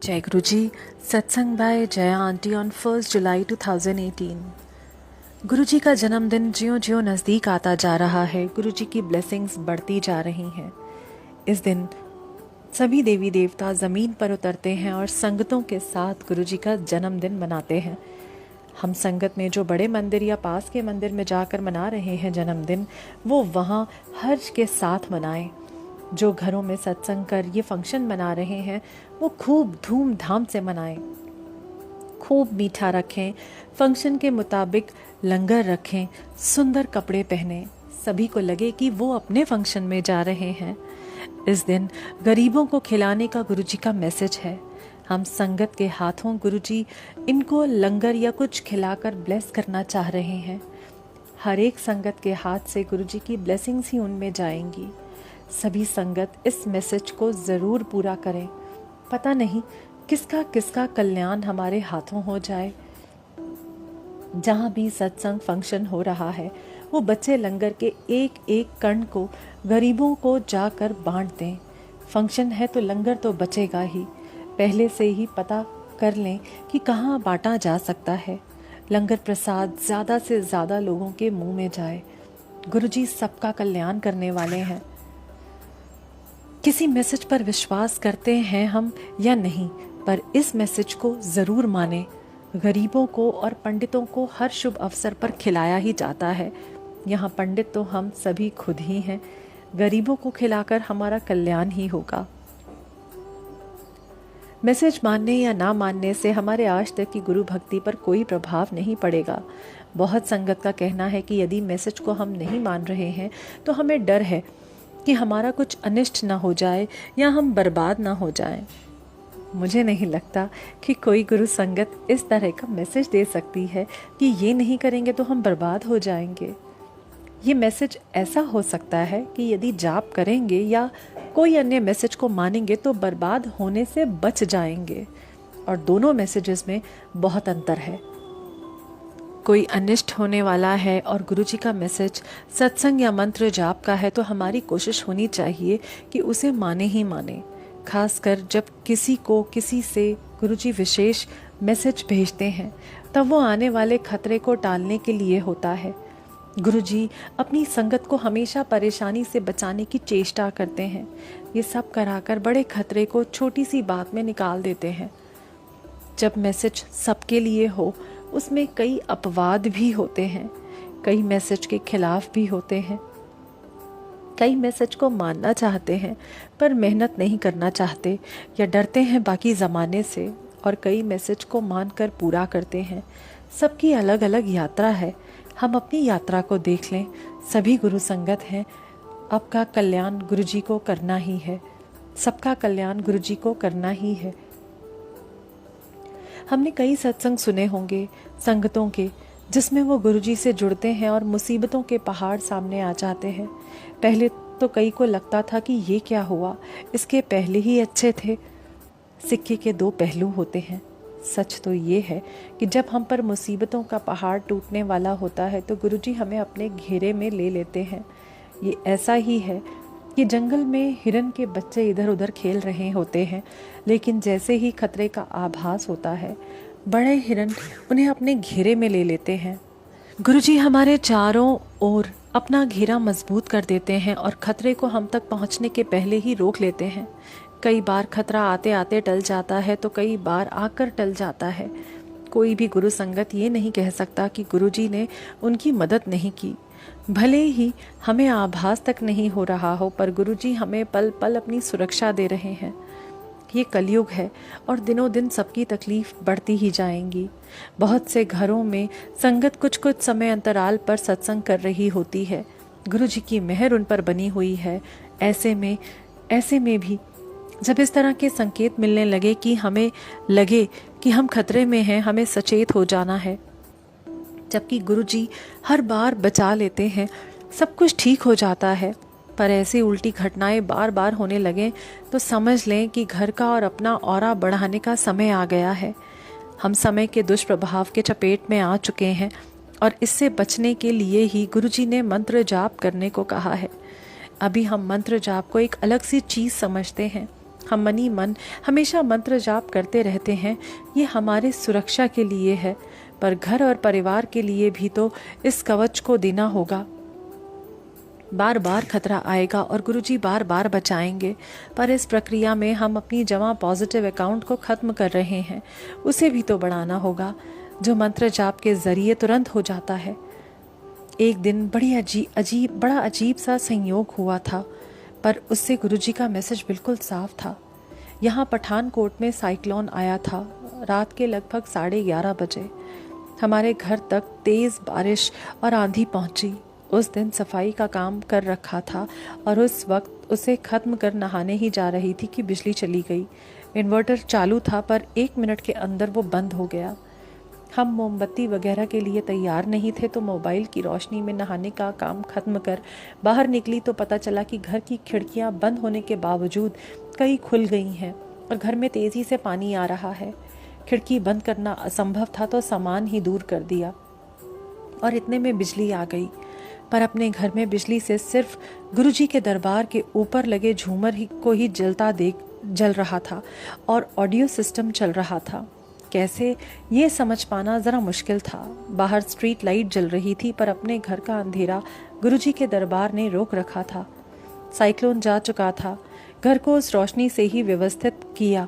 जय गुरु जी। सत्संग bye Jaya aunty on 1 जुलाई 2018। गुरु जी का जन्मदिन ज्यों ज्यों नज़दीक आता जा रहा है, गुरु जी की ब्लेसिंग्स बढ़ती जा रही हैं। इस दिन सभी देवी देवता ज़मीन पर उतरते हैं और संगतों के साथ गुरु जी का जन्मदिन मनाते हैं। हम संगत में जो बड़े मंदिर या पास के मंदिर में जाकर मना रहे हैं जन्मदिन, वो वहाँ हर्ष के साथ मनाएं। जो घरों में सत्संग कर ये फंक्शन मना रहे हैं, वो खूब धूमधाम से मनाएं। खूब मीठा रखें, फंक्शन के मुताबिक लंगर रखें, सुंदर कपड़े पहने, सभी को लगे कि वो अपने फंक्शन में जा रहे हैं। इस दिन गरीबों को खिलाने का गुरुजी का मैसेज है। हम संगत के हाथों गुरुजी इनको लंगर या कुछ खिलाकर ब्लेस करना चाह रहे हैं। हर एक संगत के हाथ से गुरुजी की ब्लेसिंग्स ही उनमें जाएंगी। सभी संगत इस मैसेज को ज़रूर पूरा करें। पता नहीं किसका किसका कल्याण हमारे हाथों हो जाए। जहाँ भी सत्संग फंक्शन हो रहा है, वो बच्चे लंगर के एक एक कण को गरीबों को जाकर बांट दें। फंक्शन है तो लंगर तो बचेगा ही। पहले से ही पता कर लें कि कहाँ बांटा जा सकता है। लंगर प्रसाद ज़्यादा से ज़्यादा लोगों के मुंह में जाए। गुरुजी सबका कल्याण करने वाले हैं। किसी मैसेज पर विश्वास करते हैं हम या नहीं, पर इस मैसेज को ज़रूर माने। गरीबों को और पंडितों को हर शुभ अवसर पर खिलाया ही जाता है। यहाँ पंडित तो हम सभी खुद ही हैं। गरीबों को खिलाकर हमारा कल्याण ही होगा। मैसेज मानने या ना मानने से हमारे आज तक की गुरु भक्ति पर कोई प्रभाव नहीं पड़ेगा। बहुत संगत का कहना है कि यदि मैसेज को हम नहीं मान रहे हैं तो हमें डर है कि हमारा कुछ अनिष्ट ना हो जाए या हम बर्बाद ना हो जाएं। मुझे नहीं लगता कि कोई गुरु संगत इस तरह का मैसेज दे सकती है कि ये नहीं करेंगे तो हम बर्बाद हो जाएंगे। ये मैसेज ऐसा हो सकता है कि यदि जाप करेंगे या कोई अन्य मैसेज को मानेंगे तो बर्बाद होने से बच जाएंगे। और दोनों मैसेजेस में बहुत अंतर है। कोई अनिष्ट होने वाला है और गुरुजी का मैसेज सत्संग या मंत्र जाप का है, तो हमारी कोशिश होनी चाहिए कि उसे माने ही माने। खासकर जब किसी से गुरुजी विशेष मैसेज भेजते हैं, तब वो आने वाले खतरे को टालने के लिए होता है। गुरुजी अपनी संगत को हमेशा परेशानी से बचाने की चेष्टा करते हैं। ये सब कराकर बड़े खतरे को छोटी सी बात में निकाल देते हैं। जब मैसेज सबके लिए हो, उसमें कई अपवाद भी होते हैं। कई मैसेज के खिलाफ भी होते हैं। कई मैसेज को मानना चाहते हैं पर मेहनत नहीं करना चाहते या डरते हैं बाकी ज़माने से, और कई मैसेज को मानकर पूरा करते हैं। सबकी अलग अलग यात्रा है। हम अपनी यात्रा को देख लें। सभी गुरु संगत हैं। आपका कल्याण गुरुजी को करना ही है। सबका कल्याण गुरुजी को करना ही है। हमने कई सत्संग सुने होंगे संगतों के, जिसमें वो गुरुजी से जुड़ते हैं और मुसीबतों के पहाड़ सामने आ जाते हैं। पहले तो कई को लगता था कि ये क्या हुआ, इसके पहले ही अच्छे थे। सिक्के के दो पहलू होते हैं। सच तो ये है कि जब हम पर मुसीबतों का पहाड़ टूटने वाला होता है तो गुरुजी हमें अपने घेरे में ले लेते हैं। ये ऐसा ही है कि जंगल में हिरन के बच्चे इधर उधर खेल रहे होते हैं, लेकिन जैसे ही खतरे का आभास होता है, बड़े हिरन उन्हें अपने घेरे में ले लेते हैं। गुरुजी हमारे चारों ओर अपना घेरा मजबूत कर देते हैं और खतरे को हम तक पहुंचने के पहले ही रोक लेते हैं। कई बार खतरा आते आते टल जाता है तो कई बार आकर टल जाता है। कोई भी गुरु संगत ये नहीं कह सकता कि गुरुजी ने उनकी मदद नहीं की। भले ही हमें आभास तक नहीं हो रहा हो, पर गुरुजी हमें पल पल अपनी सुरक्षा दे रहे हैं। ये कलयुग है और दिनों दिन सबकी तकलीफ बढ़ती ही जाएंगी। बहुत से घरों में संगत कुछ कुछ समय अंतराल पर सत्संग कर रही होती है। गुरुजी की मेहर उन पर बनी हुई है। ऐसे में भी जब इस तरह के संकेत मिलने लगे कि हमें लगे कि हम खतरे में हैं, हमें सचेत हो जाना है। जबकि गुरुजी हर बार बचा लेते हैं, सब कुछ ठीक हो जाता है, पर ऐसी उल्टी घटनाएं बार बार होने लगें तो समझ लें कि घर का और अपना औरा बढ़ाने का समय आ गया है। हम समय के दुष्प्रभाव के चपेट में आ चुके हैं और इससे बचने के लिए ही गुरुजी ने मंत्र जाप करने को कहा है। अभी हम मंत्र जाप को एक अलग सी चीज़ समझते हैं, हम मनी मन हमेशा मंत्र जाप करते रहते हैं, ये हमारे सुरक्षा के लिए है, पर घर और परिवार के लिए भी तो इस कवच को देना होगा। बार बार खतरा आएगा और गुरुजी बार बार बचाएंगे, पर इस प्रक्रिया में हम अपनी जमा पॉजिटिव अकाउंट को खत्म कर रहे हैं, उसे भी तो बढ़ाना होगा, जो मंत्र जाप के जरिए तुरंत हो जाता है। एक दिन बड़ा अजीब सा संयोग हुआ था, पर उससे गुरुजी का मैसेज बिल्कुल साफ था। यहाँ पठानकोट में साइक्लोन आया था। रात के लगभग 11:30 बजे हमारे घर तक तेज बारिश और आंधी पहुंची। उस दिन सफाई का काम कर रखा था और उस वक्त उसे खत्म कर नहाने ही जा रही थी कि बिजली चली गई। इन्वर्टर चालू था, पर 1 मिनट के अंदर वो बंद हो गया। हम मोमबत्ती वगैरह के लिए तैयार नहीं थे, तो मोबाइल की रोशनी में नहाने का काम खत्म कर बाहर निकली तो पता चला कि घर की खिड़कियां बंद होने के बावजूद कई खुल गई हैं और घर में तेज़ी से पानी आ रहा है। खिड़की बंद करना असंभव था, तो सामान ही दूर कर दिया और इतने में बिजली आ गई। पर अपने घर में बिजली से सिर्फ गुरुजी के दरबार के ऊपर लगे झूमर को ही जल रहा था और ऑडियो सिस्टम चल रहा था। कैसे, ये समझ पाना ज़रा मुश्किल था। बाहर स्ट्रीट लाइट जल रही थी, पर अपने घर का अंधेरा गुरुजी के दरबार ने रोक रखा था। साइक्लोन जा चुका था। घर को उस रोशनी से ही व्यवस्थित किया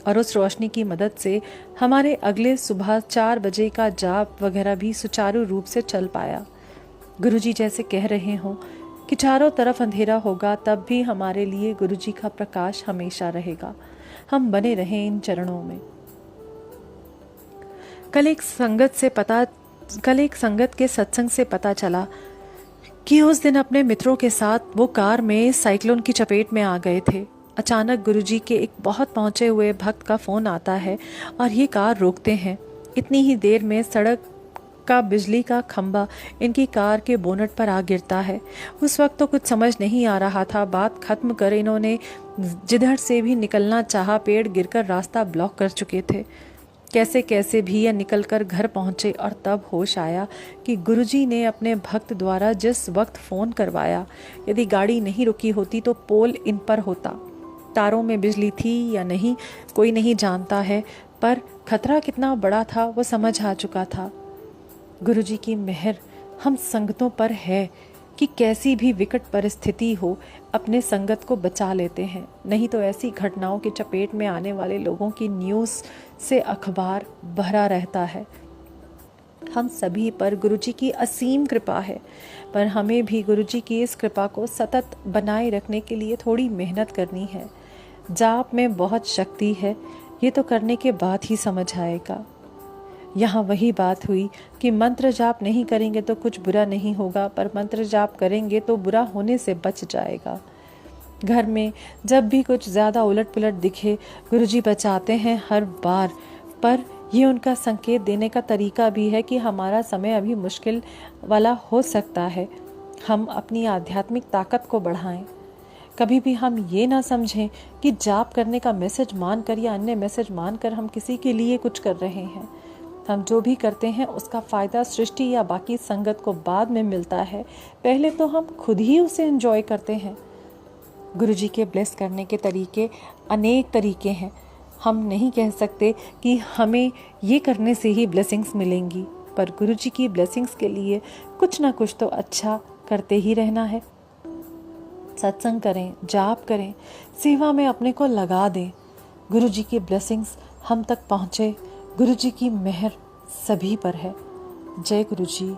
और उस रोशनी की मदद से हमारे अगले सुबह 4 बजे का जाप वगैरह भी सुचारू रूप से चल पाया। गुरुजी जैसे कह रहे हों कि चारों तरफ अंधेरा होगा, तब भी हमारे लिए गुरुजी का प्रकाश हमेशा रहेगा। हम बने रहें इन चरणों में। कल एक संगत के सत्संग से पता चला कि उस दिन अपने मित्रों के साथ वो कार में साइक्लोन की चपेट में आ गए थे। अचानक गुरुजी के एक बहुत पहुंचे हुए भक्त का फोन आता है और ये कार रोकते हैं। इतनी ही देर में सड़क का बिजली का खंभा इनकी कार के बोनट पर आ गिरता है। उस वक्त तो कुछ समझ नहीं आ रहा था। बात खत्म कर इन्होंने जिधर से भी निकलना चाहा, पेड़ गिरकर रास्ता ब्लॉक कर चुके थे। कैसे कैसे भी यह निकलकर घर पहुंचे और तब होश आया कि गुरुजी ने अपने भक्त द्वारा जिस वक्त फ़ोन करवाया, यदि गाड़ी नहीं रुकी होती तो पोल इन पर होता। तारों में बिजली थी या नहीं कोई नहीं जानता है, पर खतरा कितना बड़ा था वो समझ आ चुका था। गुरुजी की मेहर हम संगतों पर है कि कैसी भी विकट परिस्थिति हो अपने संगत को बचा लेते हैं, नहीं तो ऐसी घटनाओं की चपेट में आने वाले लोगों की न्यूज़ से अखबार भरा रहता है। हम सभी पर गुरुजी की असीम कृपा है, पर हमें भी गुरुजी की इस कृपा को सतत बनाए रखने के लिए थोड़ी मेहनत करनी है। जाप में बहुत शक्ति है, ये तो करने के बाद ही समझ आएगा। यहाँ वही बात हुई कि मंत्र जाप नहीं करेंगे तो कुछ बुरा नहीं होगा, पर मंत्र जाप करेंगे तो बुरा होने से बच जाएगा। घर में जब भी कुछ ज़्यादा उलट पुलट दिखे, गुरुजी बचाते हैं हर बार, पर ये उनका संकेत देने का तरीका भी है कि हमारा समय अभी मुश्किल वाला हो सकता है। हम अपनी आध्यात्मिक ताकत को बढ़ाएं। कभी भी हम ये ना समझें कि जाप करने का मैसेज मानकर या अन्य मैसेज मानकर हम किसी के लिए कुछ कर रहे हैं। हम जो भी करते हैं उसका फ़ायदा सृष्टि या बाकी संगत को बाद में मिलता है, पहले तो हम खुद ही उसे एंजॉय करते हैं। गुरुजी के ब्लेस करने के तरीके अनेक तरीके हैं। हम नहीं कह सकते कि हमें ये करने से ही ब्लेसिंग्स मिलेंगी, पर गुरुजी की ब्लेसिंग्स के लिए कुछ ना कुछ तो अच्छा करते ही रहना है। सत्संग करें, जाप करें, सेवा में अपने को लगा दें। गुरुजी की ब्लेसिंग्स हम तक पहुँचे। गुरुजी की मेहर सभी पर है। जय गुरुजी।